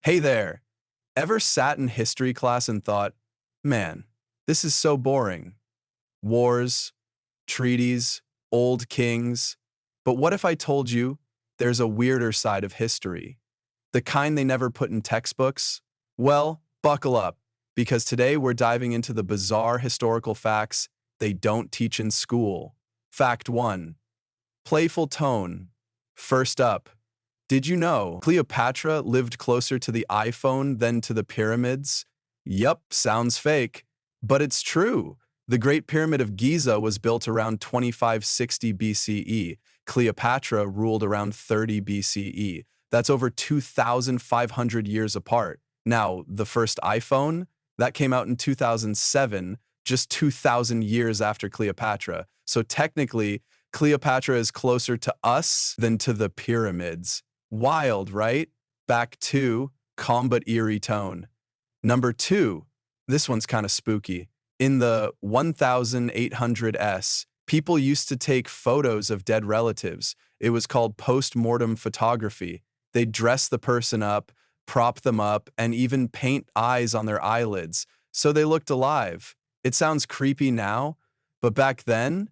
Hey there! Ever sat in history class and thought, man, this is so boring? Wars, treaties, old kings. But what if I told you there's a weirder side of history? The kind they never put in textbooks? Well, buckle up, because today we're diving into the bizarre historical facts they don't teach in school. Fact 1. Playful tone. First up, did you know Cleopatra lived closer to the iPhone than to the pyramids? Yup, sounds fake, but it's true. The Great Pyramid of Giza was built around 2560 BCE. Cleopatra ruled around 30 BCE. That's over 2,500 years apart. Now, the first iPhone, that came out in 2007, just 2,000 years after Cleopatra. So technically, Cleopatra is closer to us than to the pyramids. Wild, right? Back to calm but eerie tone. Number 2, this one's kind of spooky. In the 1800s, people used to take photos of dead relatives. It was called post-mortem photography. They'd dress the person up, prop them up, and even paint eyes on their eyelids so they looked alive. It sounds creepy now, but back then,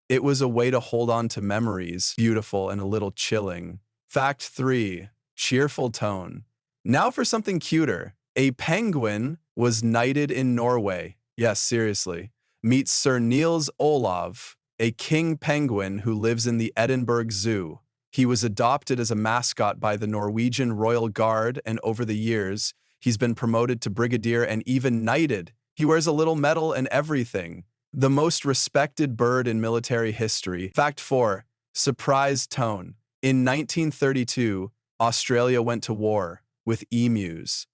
it was a way to hold on to memories, beautiful and a little chilling. Fact 3. Cheerful tone. Now for something cuter. A penguin was knighted in Norway. Yes, seriously. Meet Sir Niels Olav, a king penguin who lives in the Edinburgh Zoo. He was adopted as a mascot by the Norwegian Royal Guard, and over the years, he's been promoted to brigadier and even knighted. He wears a little medal and everything. The most respected bird in military history. Fact 4. Surprise tone. In 1932, Australia went to war with emus.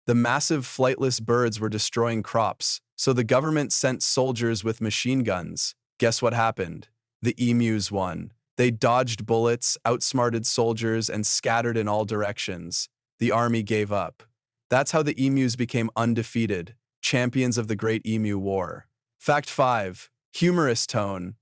The massive flightless birds were destroying crops, so the government sent soldiers with machine guns. Guess what happened? The emus won. They dodged bullets, outsmarted soldiers, and scattered in all directions. The army gave up. That's how the emus became undefeated, champions of the Great Emu War. Fact 5. Humorous tone.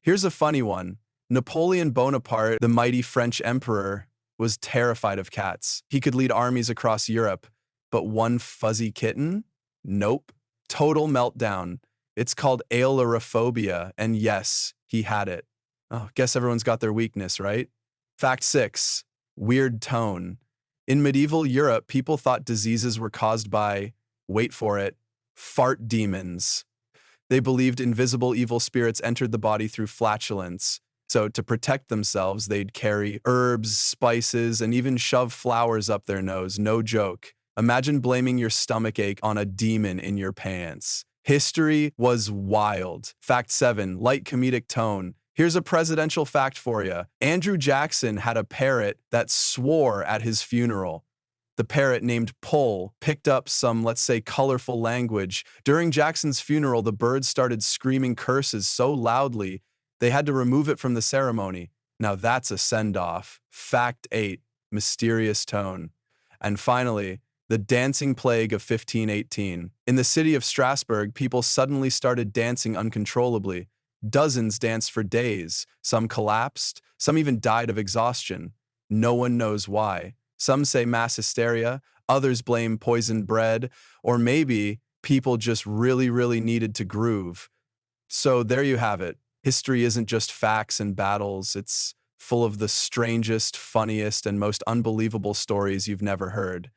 Here's a funny one. Napoleon Bonaparte, the mighty French emperor, was terrified of cats. He could lead armies across Europe, but one fuzzy kitten? Nope. Total meltdown. It's called phobia, and yes, he had it. Oh, guess everyone's got their weakness, right? Fact 6. Weird tone. In medieval Europe, people thought diseases were caused by, wait for it, fart demons. They believed invisible evil spirits entered the body through flatulence. So to protect themselves, they'd carry herbs, spices, and even shove flowers up their nose. No joke. Imagine blaming your stomachache on a demon in your pants. History was wild. Fact 7. Light comedic tone. Here's a presidential fact for you. Andrew Jackson had a parrot that swore at his funeral. The parrot, named Pull, picked up some, let's say, colorful language. During Jackson's funeral, the bird started screaming curses so loudly they had to remove it from the ceremony. Now that's a send-off. Fact 8. Mysterious tone. And finally, the dancing plague of 1518. In the city of Strasbourg, people suddenly started dancing uncontrollably. Dozens danced for days. Some collapsed. Some even died of exhaustion. No one knows why. Some say mass hysteria. Others blame poisoned bread. Or maybe people just really needed to groove. So there you have it. History isn't just facts and battles. It's full of the strangest, funniest, and most unbelievable stories you've never heard.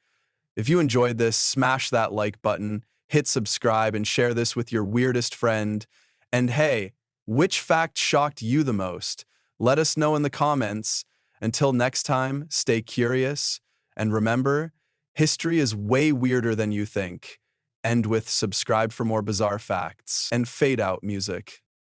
If you enjoyed this, smash that like button, hit subscribe, and share this with your weirdest friend. And hey, which fact shocked you the most? Let us know in the comments. Until next time, stay curious, and remember, history is way weirder than you think. End with subscribe for more bizarre facts and fade out music.